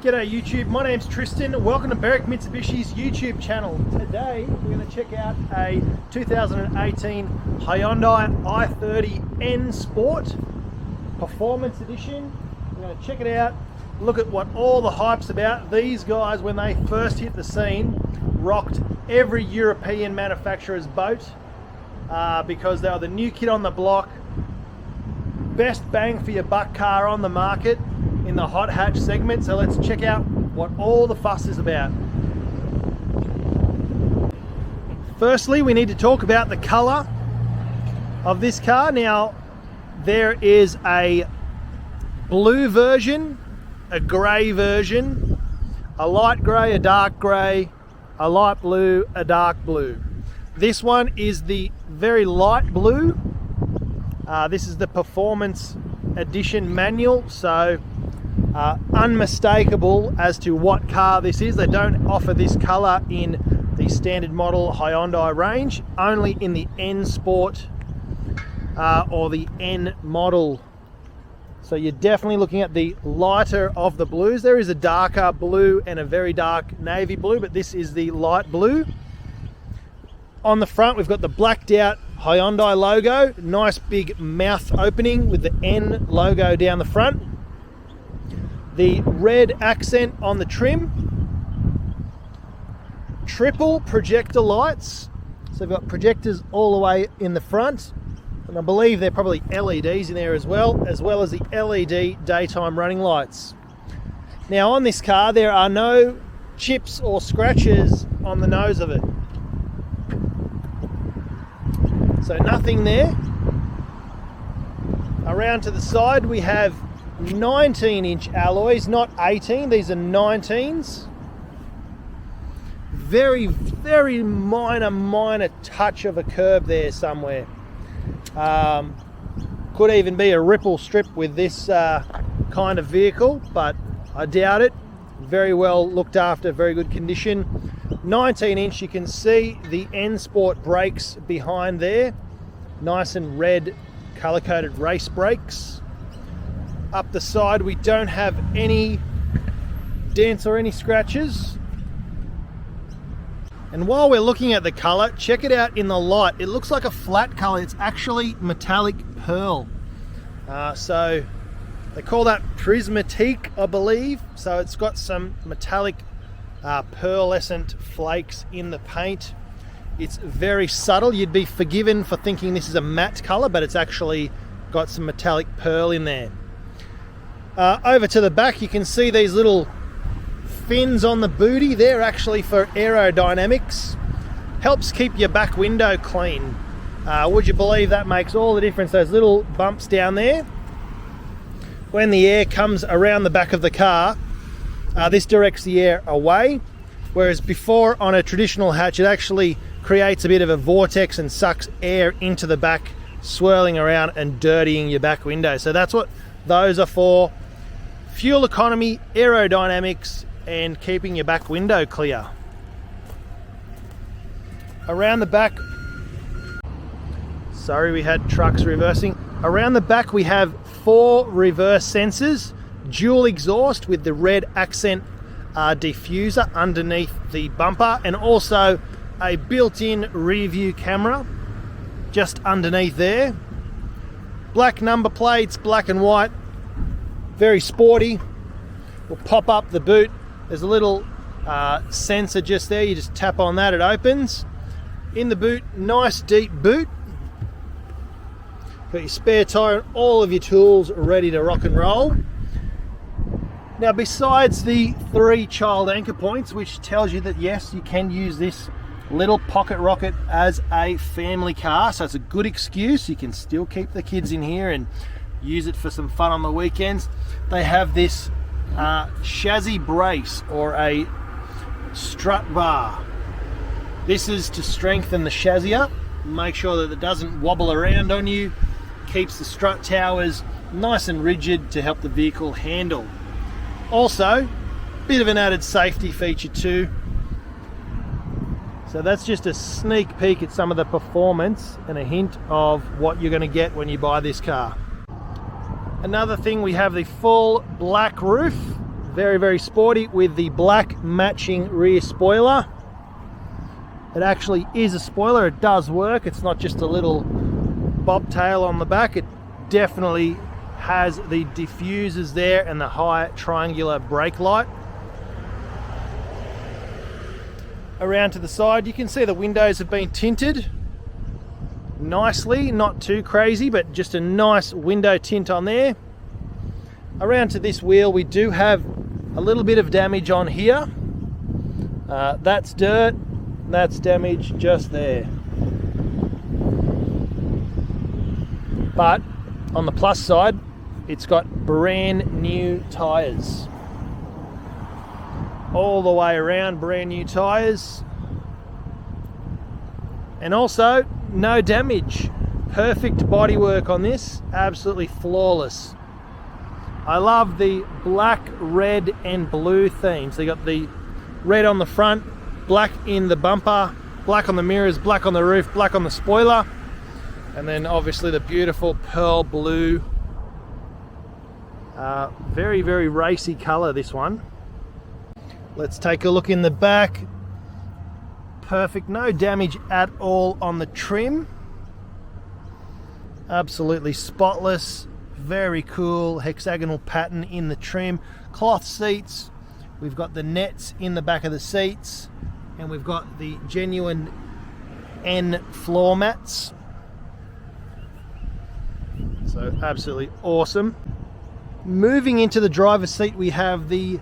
G'day YouTube, my name's Tristan. Welcome to Berwick Mitsubishi's YouTube channel. Today we're going to check out a 2018 Hyundai i30 N Sport Performance Edition. We're going to check it out, look at what all the hype's about. These guys, when they first hit the scene, rocked every European manufacturer's boat because they were the new kid on the block, best bang for your buck car on the market in the hot hatch segment. So let's check out what all the fuss is about. Firstly, we need to talk about the colour of this car. Now, there is a blue version, a grey version, a light grey, a dark grey, a light blue, a dark blue. This one is the very light blue. This is the Performance Edition manual, so unmistakable as to what car this is. They don't offer this colour in the standard model Hyundai range, only in the N Sport or the N model. So you're definitely looking at the lighter of the blues. There is a darker blue and a very dark navy blue, but this is the light blue. On the front, we've got the blacked out Hyundai logo, nice big mouth opening with the N logo down the front. The red accent on the trim. Triple projector lights. So we've got projectors all the way in the front. And I believe they're probably LEDs in there as well as the LED daytime running lights. Now on this car, there are no chips or scratches on the nose of it. So nothing there. Around to the side, we have 19-inch alloys, not 18. These are 19s. Very, very minor touch of a curb there somewhere. Could even be a ripple strip with this kind of vehicle, but I doubt it. Very well looked after, very good condition. 19-inch, you can see the N Sport brakes behind there. Nice and red colour-coded race brakes. Up the side, we don't have any dents or any scratches. And while we're looking at the colour, check it out in the light. It looks like a flat colour. It's actually metallic pearl. So they call that prismatique, I believe. So it's got some metallic pearlescent flakes in the paint. It's very subtle. You'd be forgiven for thinking this is a matte colour, but it's actually got some metallic pearl in there. Over to the back, you can see these little fins on the booty. They're actually for aerodynamics. Helps keep your back window clean. Would you believe that makes all the difference? Those little bumps down there. When the air comes around the back of the car, this directs the air away. Whereas before on a traditional hatch, it actually creates a bit of a vortex and sucks air into the back, swirling around and dirtying your back window. So that's what those are for. Fuel economy, aerodynamics, and keeping your back window clear. Around the back, sorry, we had trucks reversing. Around the back we have 4 reverse sensors, dual exhaust with the red accent diffuser underneath the bumper, and also a built-in rear view camera just underneath there. Black number plates, black and white, very sporty. We'll pop up the boot. There's a little sensor just there. You just tap on that, it opens. In the boot, nice deep boot. Got your spare tire and all of your tools ready to rock and roll. Now, besides the 3 child anchor points, which tells you that yes, you can use this little pocket rocket as a family car, so it's a good excuse. You can still keep the kids in here and use it for some fun on the weekends. They have this chassis brace or a strut bar. This is to strengthen the chassis up, make sure that it doesn't wobble around on you, keeps the strut towers nice and rigid to help the vehicle handle. Also, bit of an added safety feature too. So that's just a sneak peek at some of the performance and a hint of what you're going to get when you buy this car. Another thing, we have the full black roof, Very, very sporty with the black matching rear spoiler. It actually is a spoiler. It does work. It's not just a little bobtail on the back. It definitely has the diffusers there and the high triangular brake light. Around to the side, you can see the windows have been tinted nicely, not too crazy, but just a nice window tint on there. Around to this wheel, we do have a little bit of damage on here. That's dirt, that's damage just there. But on the plus side, it's got brand new tyres. All the way around, brand new tyres. And also, no damage. Perfect bodywork on this, absolutely flawless. I love the black, red and blue themes. They got the red on the front, black in the bumper, black on the mirrors, black on the roof, black on the spoiler, and then obviously the beautiful pearl blue. Very, very racy colour, this one. Let's take a look in the back. Perfect, no damage at all on the trim. Absolutely spotless. Very cool hexagonal pattern in the trim. Cloth seats. We've got the nets in the back of the seats, and we've got the genuine N floor mats. So absolutely awesome. Moving into the driver's seat, we have the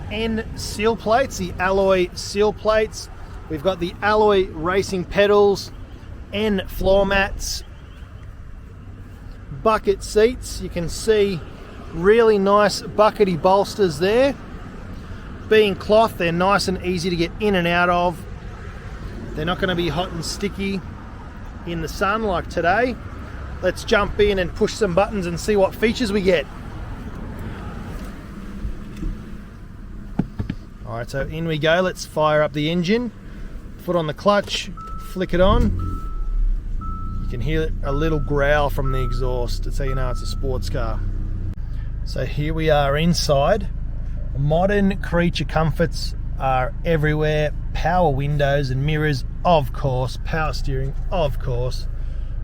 N seal plates, the alloy seal plates. We've got the alloy racing pedals, N floor mats, bucket seats. You can see really nice buckety bolsters there. Being cloth, they're nice and easy to get in and out of. They're not going to be hot and sticky in the sun like today. Let's jump in and push some buttons and see what features we get. Alright, so in we go. Let's fire up the engine. Foot on the clutch, flick it on. You can hear a little growl from the exhaust. That's how you know it's a sports car. So here we are inside. Modern creature comforts are everywhere. Power windows and mirrors, of course. Power steering, of course.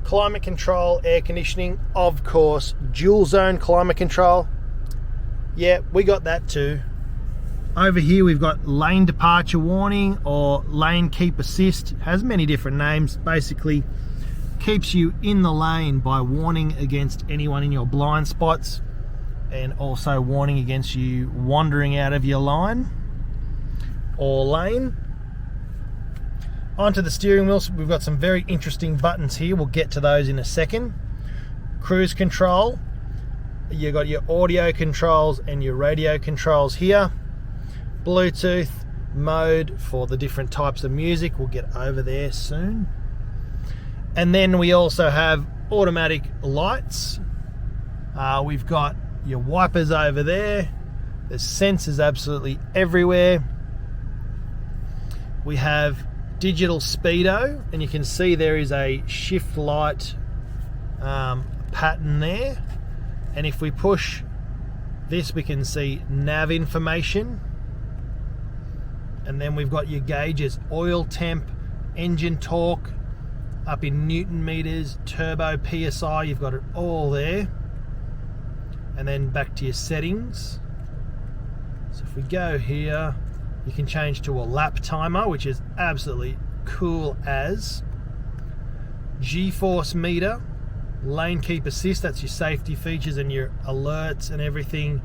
Climate control, air conditioning, of course. Dual zone climate control. Yeah, we got that too. Over here we've got lane departure warning or lane keep assist. It has many different names. Basically keeps you in the lane by warning against anyone in your blind spots, and also warning against you wandering out of your line or lane. Onto the steering wheel, we've got some very interesting buttons here. We'll get to those in a second. Cruise control. You've got your audio controls and your radio controls here. Bluetooth mode for the different types of music. We'll get over there soon. And then we also have automatic lights. We've got your wipers over there. There's sensors absolutely everywhere. We have digital speedo, and you can see there is a shift light pattern there. And if we push this, we can see nav information. And then we've got your gauges, oil temp, engine torque, up in Newton meters, turbo PSI, you've got it all there. And then back to your settings. So if we go here, you can change to a lap timer, which is absolutely cool as. G-force meter, lane keep assist, that's your safety features and your alerts and everything.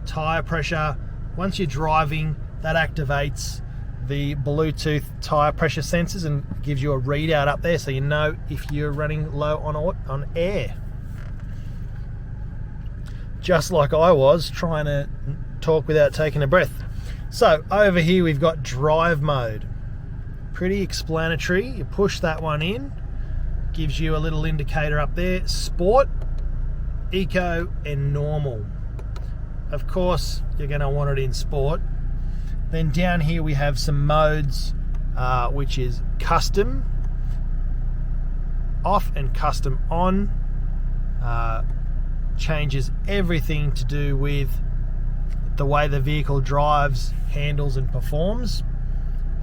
Tire pressure, once you're driving, that activates the Bluetooth tire pressure sensors and gives you a readout up there so you know if you're running low on air. Just like I was trying to talk without taking a breath. So over here we've got drive mode. Pretty explanatory. You push that one in, gives you a little indicator up there. Sport, eco and normal. Of course you're going to want it in sport. Then down here we have some modes, which is custom off and custom on. Changes everything to do with the way the vehicle drives, handles and performs.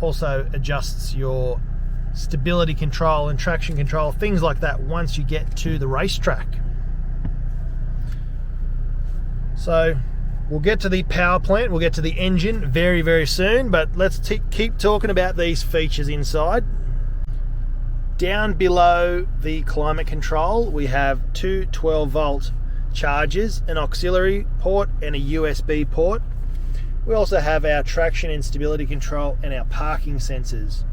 Also adjusts your stability control and traction control, things like that once you get to the racetrack. So we'll get to the power plant, we'll get to the engine very, very soon, but let's keep talking about these features inside. Down below the climate control, we have two 12-volt chargers, an auxiliary port and a USB port. We also have our traction and stability control and our parking sensors.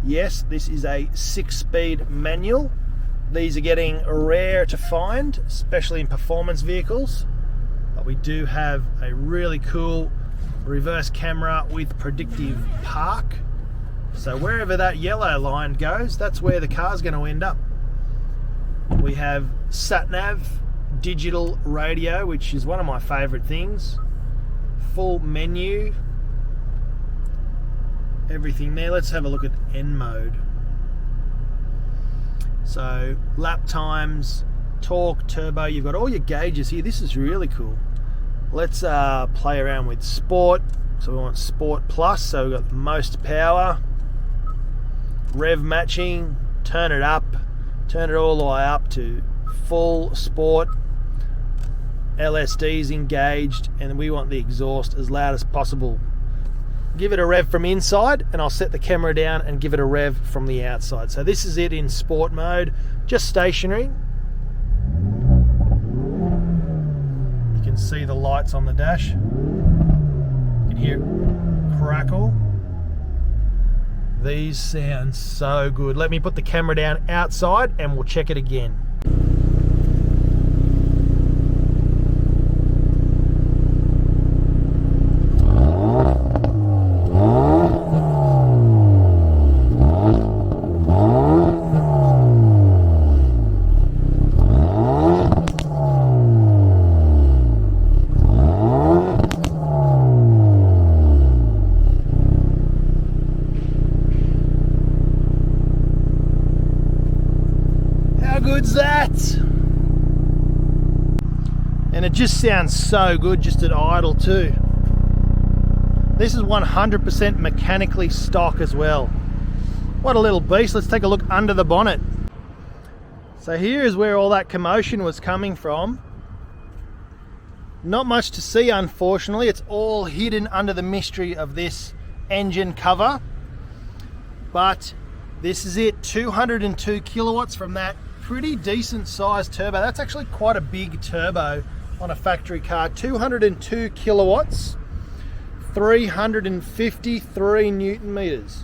Yes, this is a 6-speed manual. These are getting rare to find, especially in performance vehicles. But we do have a really cool reverse camera with predictive park. So wherever that yellow line goes, that's where the car's going to end up. We have sat-nav, digital radio, which is one of my favourite things. Full menu. Everything there. Let's have a look at N mode. So lap times, torque, turbo, you've got all your gauges here. This is really cool. Let's play around with sport. So we want sport plus, so we've got the most power. Rev matching, turn it up, turn it all the way up to full sport. LSD's engaged, and we want the exhaust as loud as possible. Give it a rev from inside, and I'll set the camera down and give it a rev from the outside. So this is it in sport mode, just stationary. You can see the lights on the dash. You can hear it crackle. These sound so good. Let me put the camera down outside and we'll check it again. Good's that? And it just sounds so good just at idle too. This is 100% mechanically stock as well. What a little beast. Let's take a look under the bonnet. So here is where all that commotion was coming from. Not much to see, unfortunately. It's all hidden under the mystery of this engine cover. But this is it, 202 kilowatts from that pretty decent sized turbo. That's actually quite a big turbo on a factory car. 202 kilowatts, 353 newton meters.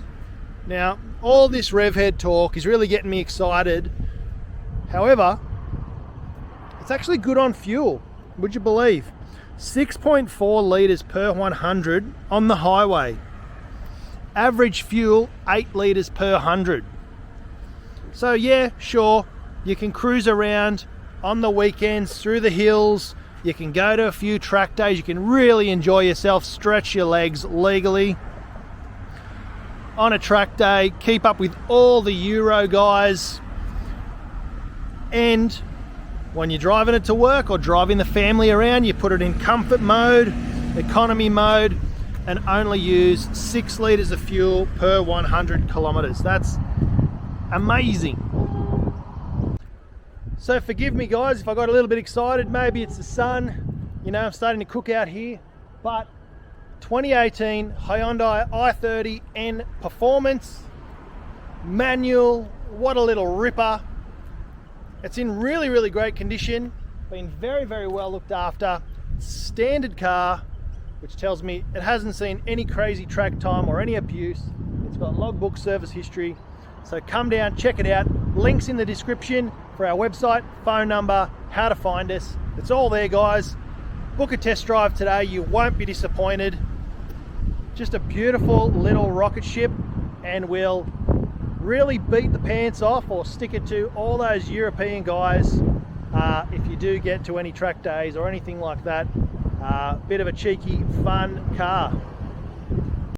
Now, all this rev head torque is really getting me excited. However, it's actually good on fuel, would you believe? 6.4 litres per 100 on the highway. Average fuel, 8 litres per 100. So yeah, sure, you can cruise around on the weekends through the hills. You can go to a few track days. You can really enjoy yourself, stretch your legs legally on a track day, keep up with all the Euro guys. And when you're driving it to work or driving the family around, you put it in comfort mode, economy mode, and only use 6 litres of fuel per 100 kilometres. That's amazing. So forgive me guys if I got a little bit excited. Maybe it's the sun, you know, I'm starting to cook out here. But 2018 Hyundai i30 N Performance manual, what a little ripper. It's in really, really great condition, been very, very well looked after. Standard car, which tells me it hasn't seen any crazy track time or any abuse. It's got logbook service history. So come down, check it out. Links in the description for our website, phone number, how to find us. It's all there, guys. Book a test drive today. You won't be disappointed. Just a beautiful little rocket ship, and will really beat the pants off or stick it to all those European guys if you do get to any track days or anything like that. Bit of a cheeky, fun car.